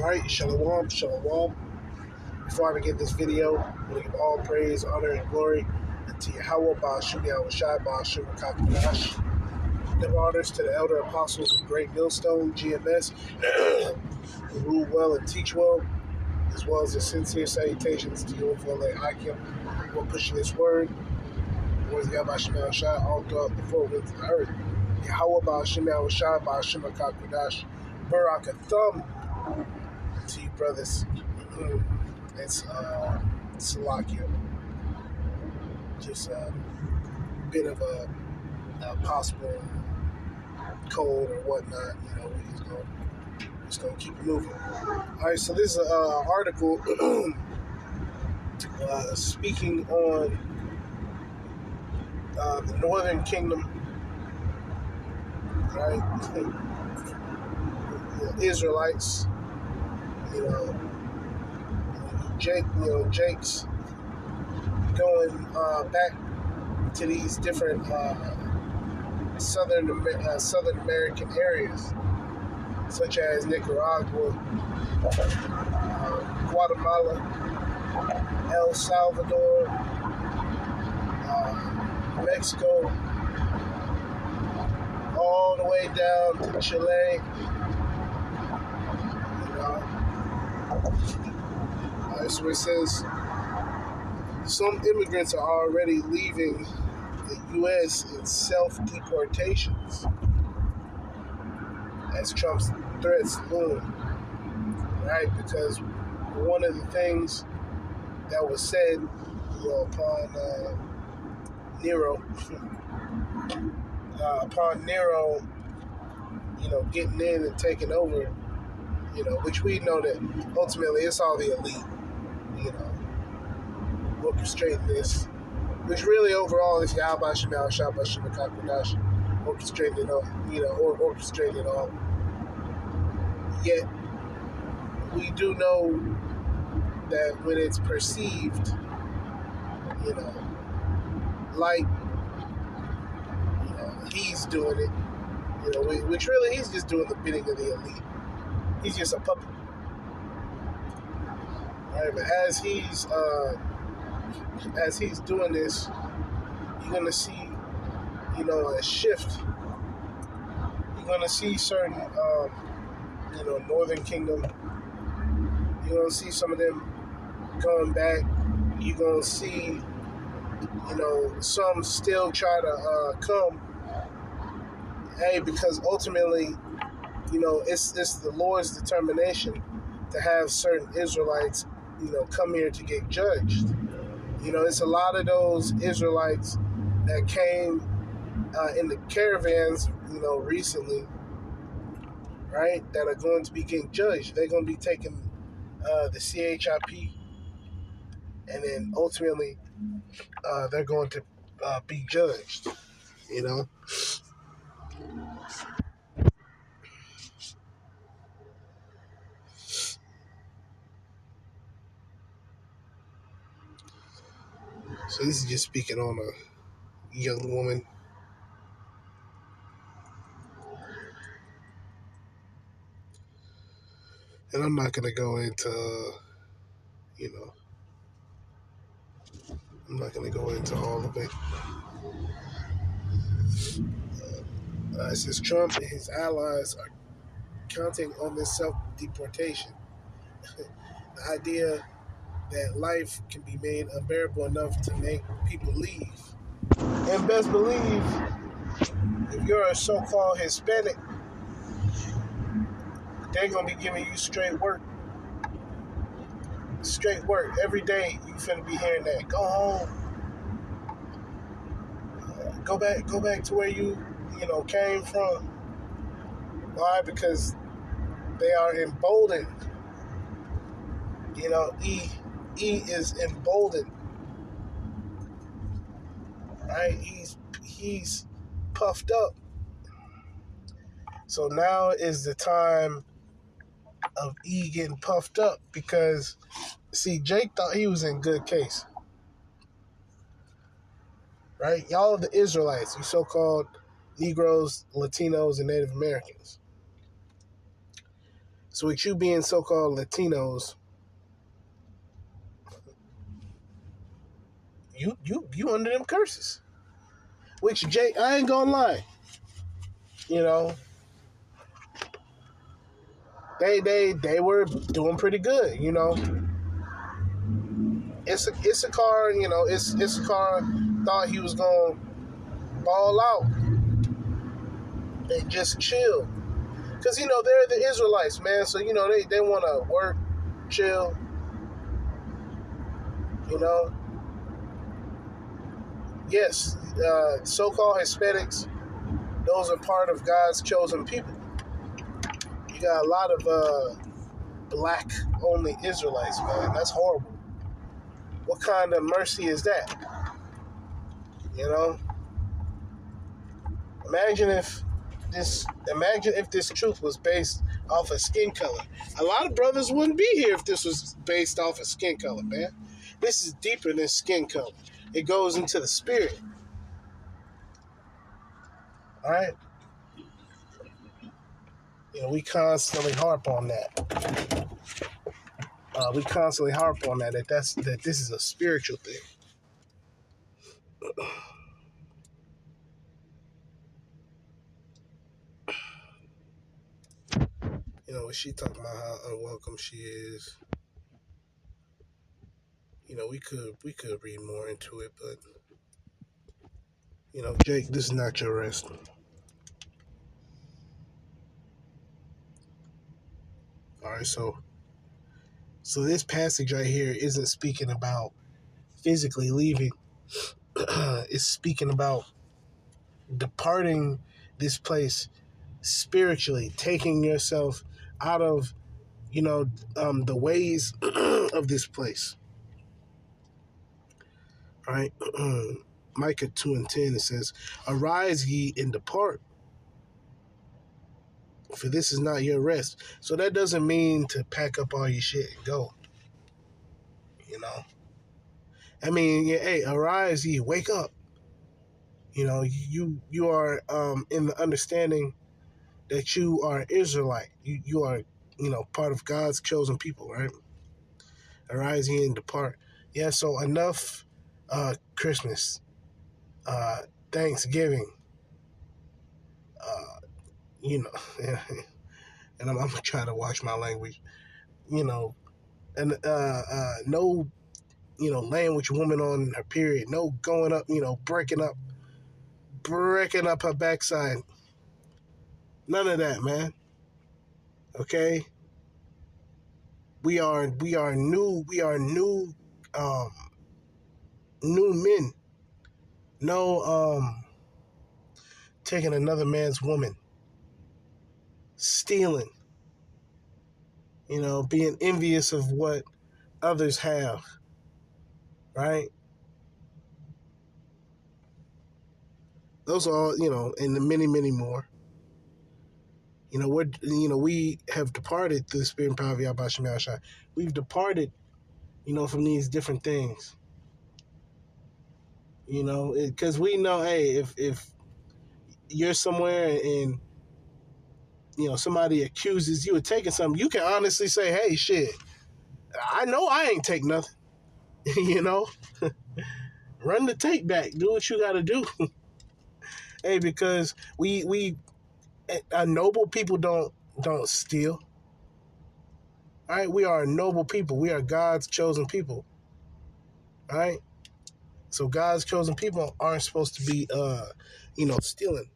Alright, shalom, shalom. Before I begin this video, I want to give all praise, honor, and glory to Yahweh, Ba'ashim Yahushai, Ba'ashim Kakadash. Give honors to the elder apostles of Great Millstone, GMS, who rule well and teach well, as well as the sincere salutations to you for like Hakim, who are pushing this word, words of Ba'ashim Yahushai, all throughout the four winds of the earth. Yahweh, Ba'ashim Yahushai, Ba'ashim Kakadash. Barakathum to you, brothers. It's Salakia. Just a bit of a possible cold or whatnot. We just gonna keep it moving. All right, so this is an article speaking on the Northern Kingdom, right? The Israelites, Jake's going back to these different Southern American areas, such as Nicaragua, Guatemala, El Salvador, Mexico, all the way down to Chile. So it says some immigrants are already leaving the U.S. in self-deportations as Trump's threats loom, right? Because one of the things that was said, upon Nero, getting in and taking over, which we know that ultimately it's all the elite, orchestrating this, which really overall is Yahweh Shemal Shabbat Shemakakudash, orchestrating it all, orchestrating it all. Yet, we do know that when it's perceived, like, he's doing it, which really he's just doing the bidding of the elite. He's just a puppet. All right, but as he's doing this, you're gonna see, a shift. You're gonna see certain, Northern Kingdom. You're gonna see some of them going back. You're gonna see, some still try to come. Hey, because ultimately, it's the Lord's determination to have certain Israelites, come here to get judged. It's a lot of those Israelites that came in the caravans, recently, right, that are going to be getting judged. They're going to be taking the CHIP, and then ultimately they're going to be judged, So this is just speaking on a young woman. And I'm not going to go into, I'm not going to go into all of it. It says Trump and his allies are counting on this self-deportation. The idea that life can be made unbearable enough to make people leave. And best believe, if you're a so-called Hispanic, they're going to be giving you straight work. Straight work. Every day you finna be hearing that. Go home. Go back to where you came from. Why? Because they are emboldened. E is emboldened. Right? He's puffed up. So now is the time of E getting puffed up, because see, Jake thought he was in good case. Right? Y'all are the Israelites, you so-called Negroes, Latinos, and Native Americans. So with you being so-called Latinos, you under them curses. Which Jay, I ain't gonna lie, you know, they were doing pretty good. You know, it's a car. You know, it's a car. Thought he was gonna ball out and just chill, cause you know they're the Israelites, man. So you know they want to work, chill. You know, yes, so-called Hispanics, those are part of God's chosen people. You got a lot of black only Israelites, man. That's horrible. What kind of mercy is that? You know? Imagine if this truth was based off of skin color. A lot of brothers wouldn't be here if this was based off of skin color, man. This is deeper than skin color. It goes into the spirit. Alright? You know, we constantly harp on that. That this is a spiritual thing. You know, when she talking about how unwelcome she is, you know, we could read more into it, but you know, Jake, this is not your rest. All right, so this passage right here isn't speaking about physically leaving. It's speaking about departing this place spiritually, taking yourself out of, you know, the ways of this place. All right. Micah 2:10, it says, "Arise ye and depart, for this is not your rest." So that doesn't mean to pack up all your shit and go. You know, I mean, yeah, hey, arise ye, wake up. You know, you are in the understanding that you are Israelite. You are, you know, part of God's chosen people, right? Arise ye and depart. Yeah, so enough Christmas, Thanksgiving, uh, you know, and I'm gonna try to watch my language, you know, and no, you know, laying with your woman on her period, no going up, you know, breaking up her backside. None of that, man. Okay, we are new um new men. No taking another man's woman, stealing, you know, being envious of what others have, right? Those are all, you know, and many, many more. You know, we have departed through the spirit and power of Yahweh Shem Yahshua. We've departed, you know, from these different things. You know, because we know, hey, if you're somewhere and you know somebody accuses you of taking something, you can honestly say, hey, shit, I know I ain't take nothing. You know, run the tape back, do what you got to do. Hey, because we noble people don't steal. All right, we are a noble people. We are God's chosen people. All right, so God's chosen people aren't supposed to be, you know, stealing.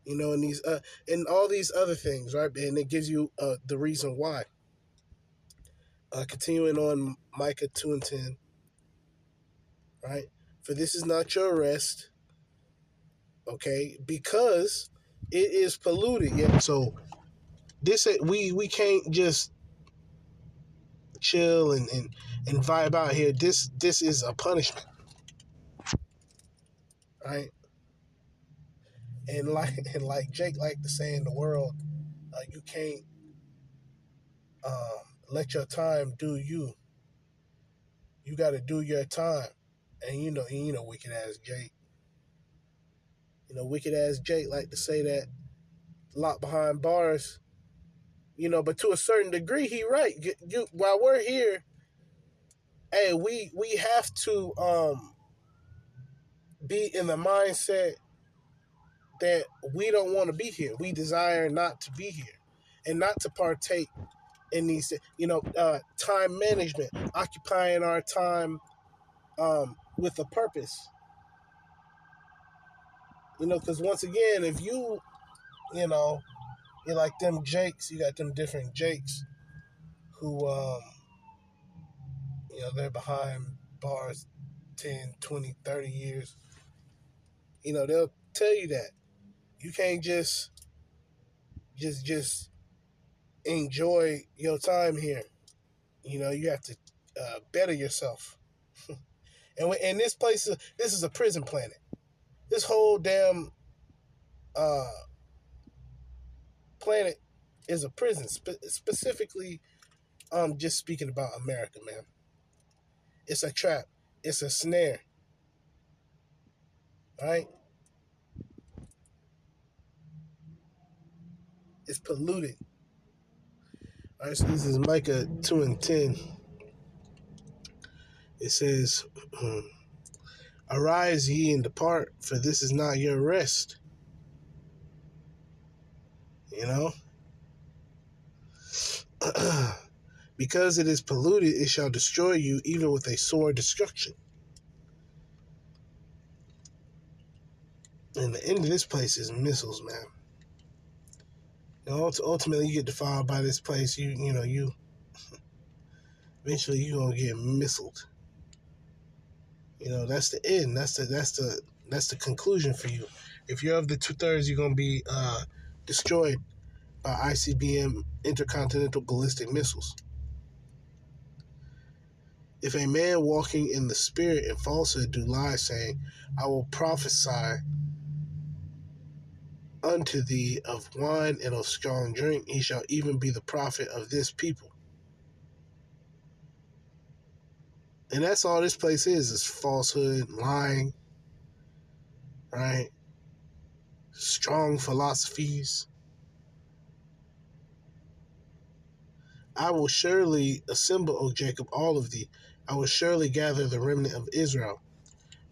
You know, and these and all these other things, right? And it gives you the reason why. Continuing on Micah 2:10, right? For this is not your rest, okay? Because it is polluted. Yeah. So this we can't just chill and vibe out here. This is a punishment, right? And like Jake like to say in the world, you can't let your time do you. You got to do your time, and you know, wicked ass Jake. You know, wicked ass Jake like to say that locked behind bars. But to a certain degree, he right. While we're here, hey, we have to be in the mindset that we don't want to be here. We desire not to be here, and not to partake in these, time management, occupying our time with a purpose. Because once again, if you know, you're like them Jakes, you got them different Jakes who, they're behind bars 10, 20, 30 years. They'll tell you that you can't just enjoy your time here. You have to better yourself. And this is a prison planet. This whole damn uh, planet is a prison. Specifically, just speaking about America, man. It's a trap. It's a snare. Right? It's polluted. All right, so this is Micah 2:10. It says, "Arise ye and depart, for this is not your rest." You know? Because it is polluted, it shall destroy you, even with a sore destruction. And the end of this place is missiles, man. Ultimately, you get defiled by this place. You eventually you're gonna get missiled. That's the end. That's the conclusion for you. If you're of the 2/3, you're gonna be destroyed by ICBM intercontinental ballistic missiles. If a man walking in the spirit and falsehood do lie, saying, "I will prophesy unto thee of wine and of strong drink," he shall even be the prophet of this people. And that's all this place is falsehood, lying, right? Strong philosophies. "I will surely assemble, O Jacob, all of thee. I will surely gather the remnant of Israel.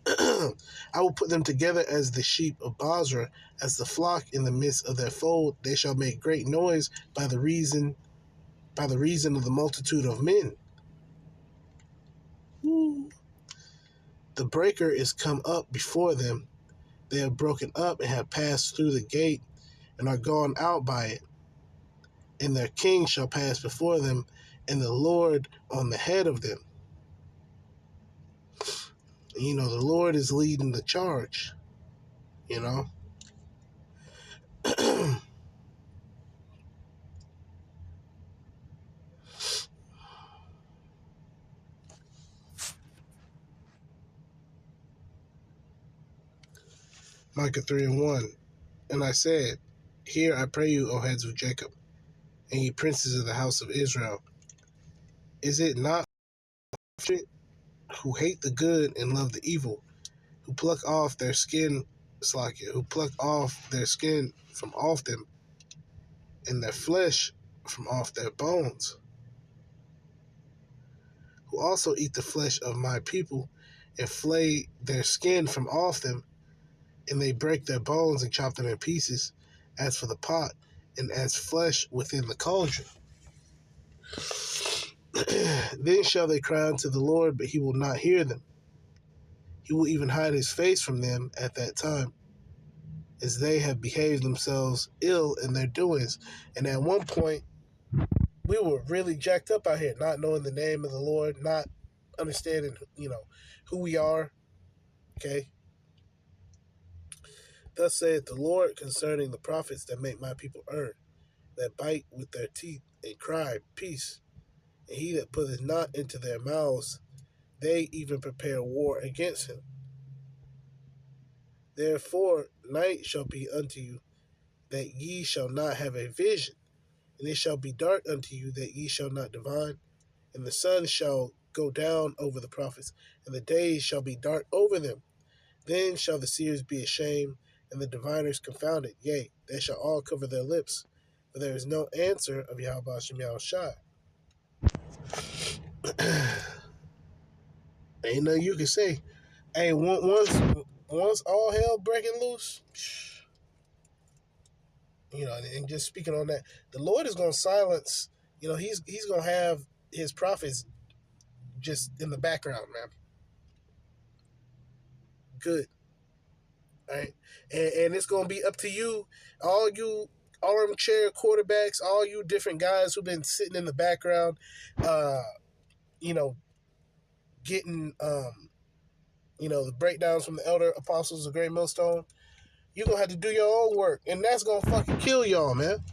I will put them together as the sheep of Basra, as the flock in the midst of their fold. They shall make great noise by the reason of the multitude of men. Woo. The breaker is come up before them. They have broken up and have passed through the gate and are gone out by it. And their king shall pass before them, and the Lord on the head of them." The Lord is leading the charge, you know. Micah 3:1. "And I said, Hear, I pray you, O heads of Jacob, and ye princes of the house of Israel. Is it not who hate the good and love the evil, who pluck off their skin, who pluck off their skin from off them, and their flesh from off their bones, who also eat the flesh of my people, and flay their skin from off them, and they break their bones and chop them in pieces, as for the pot, and as flesh within the cauldron. Then shall they cry unto the Lord, but he will not hear them. He will even hide his face from them at that time, as they have behaved themselves ill in their doings." And at one point, we were really jacked up out here, not knowing the name of the Lord, not understanding, who we are. Okay. "Thus saith the Lord concerning the prophets that make my people err, that bite with their teeth and cry, Peace. And he that putteth not into their mouths, they even prepare war against him. Therefore night shall be unto you, that ye shall not have a vision, and it shall be dark unto you, that ye shall not divine. And the sun shall go down over the prophets, and the days shall be dark over them. Then shall the seers be ashamed, and the diviners confounded. Yea, they shall all cover their lips, but there is no answer of Yahweh Shem Shai. Ain't nothing you can say. Hey, once all hell breaking loose, and just speaking on that, the Lord is going to silence. He's going to have his prophets just in the background, man. Good, all right, and it's going to be up to you, all you armchair quarterbacks, all you different guys who've been sitting in the background, you know, getting the breakdowns from the elder apostles of Great Millstone. You're going to have to do your own work, and that's going to fucking kill y'all, man.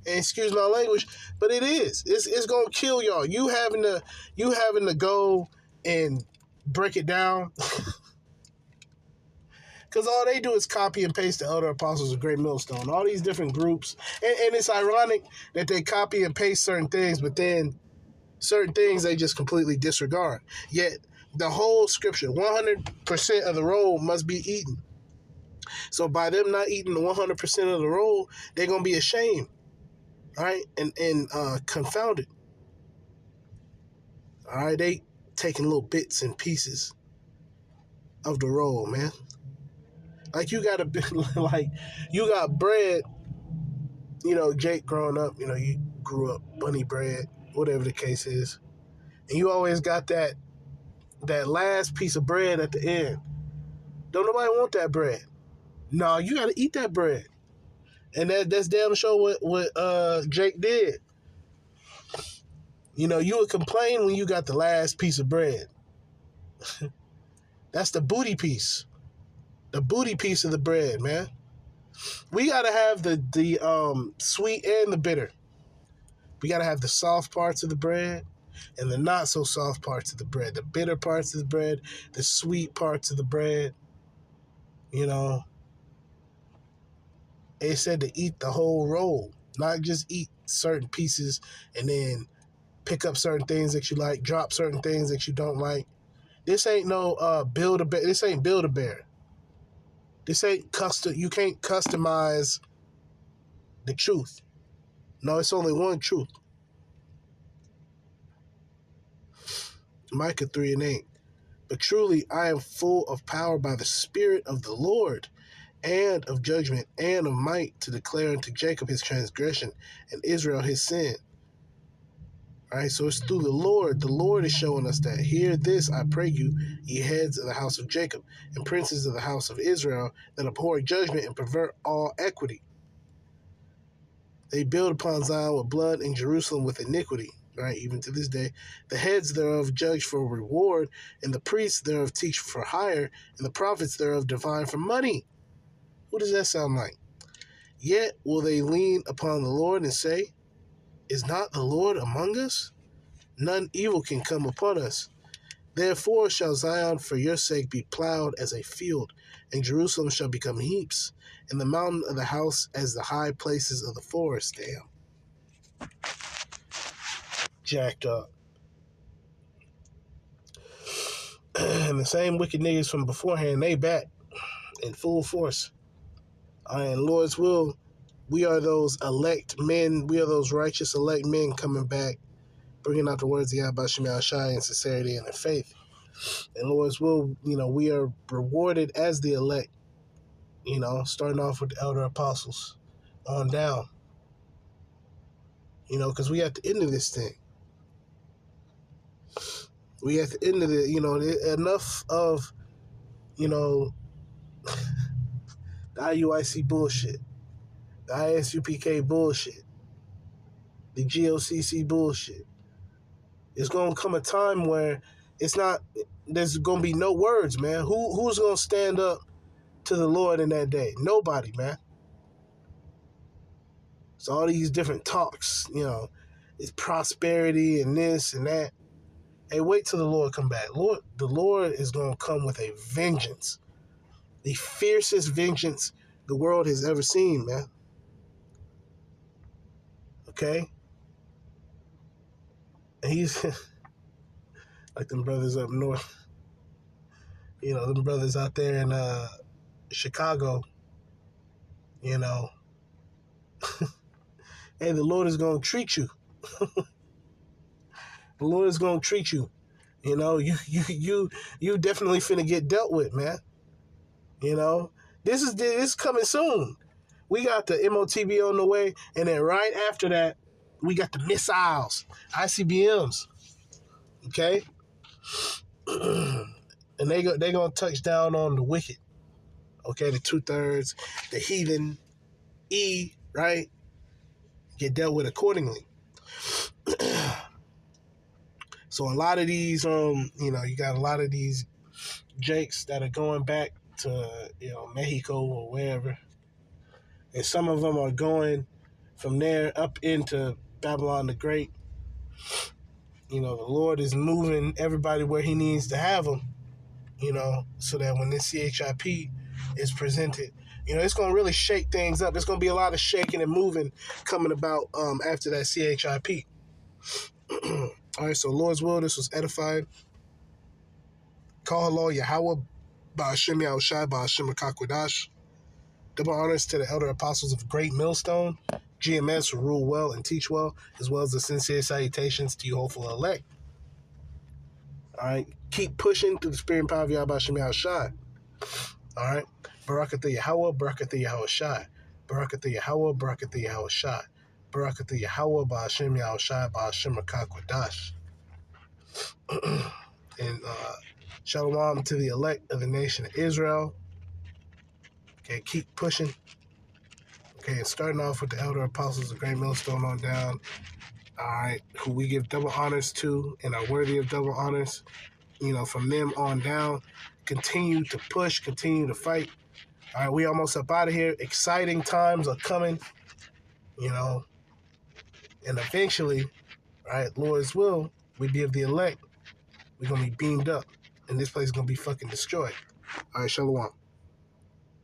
And excuse my language, but it is. It's going to kill y'all. You having to go and break it down, because all they do is copy and paste the elder apostles of Great Millstone. All these different groups, and it's ironic that they copy and paste certain things, but then certain things they just completely disregard. Yet the whole scripture, 100% of the roll must be eaten. So by them not eating the 100% of the roll, they're going to be ashamed, all right, and confounded. All right, they taking little bits and pieces of the roll, man. Like you got you got bread. Jake growing up, you grew up bunny bread, whatever the case is, and you always got that last piece of bread at the end. Don't nobody want that bread. No, you got to eat that bread. And that's damn sure what Jake did. You would complain when you got the last piece of bread. That's the booty piece. The booty piece of the bread, man. We got to have the sweet and the bitter. We got to have the soft parts of the bread and the not so soft parts of the bread. The bitter parts of the bread, the sweet parts of the bread. It said to eat the whole roll, not just eat certain pieces and then pick up certain things that you like, drop certain things that you don't like. This ain't no Build-A-Bear. This ain't Build-A-Bear. This ain't custom. You can't customize the truth. No, it's only one truth. Micah 3:8. But truly I am full of power by the Spirit of the Lord, and of judgment, and of might, to declare unto Jacob his transgression, and Israel his sin. All right, so it's through the Lord. The Lord is showing us that. Hear this, I pray you, ye heads of the house of Jacob, and princes of the house of Israel, that abhor judgment and pervert all equity. They build upon Zion with blood, and Jerusalem with iniquity. Right, even to this day. The heads thereof judge for reward, and the priests thereof teach for hire, and the prophets thereof divine for money. Who does that sound like? Yet will they lean upon the Lord and say, is not the Lord among us? None evil can come upon us. Therefore shall Zion for your sake be plowed as a field, and Jerusalem shall become heaps, and the mountain of the house as the high places of the forest. Damn. Jacked up. And the same wicked niggas from beforehand, they back in full force. And Lord's will, we are those elect men, we are those righteous elect men coming back, bringing out the words of Yahweh Shem Shai in sincerity and in faith. And Lord's will, we are rewarded as the elect, starting off with the elder apostles on down. Because we at the end of this thing. We at the end of it, enough of, the IUIC bullshit, the ISUPK bullshit, the GOCC bullshit. It's going to come a time where there's going to be no words, man. Who's going to stand up to the Lord in that day? Nobody, man. It's all these different talks, it's prosperity and this and that. Hey, wait till the Lord come back. The Lord is going to come with a vengeance. The fiercest vengeance the world has ever seen, man. Okay? And he's like them brothers up north. Them brothers out there in Chicago, hey, the Lord is going to treat you. The Lord is going to treat you. You know, you definitely finna get dealt with, man. You know, this is coming soon. We got the MOTB on the way, and then right after that, we got the missiles, ICBMs. Okay, and they gonna touch down on the wicked. Okay, the 2/3, the heathen, right, get dealt with accordingly. So a lot of these, you got a lot of these jakes that are going back to Mexico or wherever, and some of them are going from there up into Babylon the Great. The Lord is moving everybody where He needs to have them. So that when this CHIP is presented, it's going to really shake things up. It's going to be a lot of shaking and moving coming about after that CHIP. All right, so Lord's will, this was edified. Call hello, Yahweh, Ba'ashem Yahushai, Ba'ashem Rakakwadash. Double honors to the elder apostles of Great Millstone, GMS, who rule well and teach well, as well as the sincere salutations to you hopeful elect. All right, keep pushing through the spirit and power of Yahweh Ba'ashem Yahushai. All right, Barakatha Yahweh, Barakatha Yahushai. Barakatha Yahweh, Barakatha Yahushai. Barakatha Yahweh, Ba'ashem Yahushai, Ba'ashem Rakakwadash. And shalom to the elect of the nation of Israel. Okay, keep pushing. Okay, and starting off with the elder apostles of Great Millstone on down. All right, who we give double honors to and are worthy of double honors. From them on down, continue to push, continue to fight. All right, we almost up out of here. Exciting times are coming. And eventually, right, Lord's will, we be of the elect. We're gonna be beamed up, and this place is gonna be fucking destroyed. All right, shalom.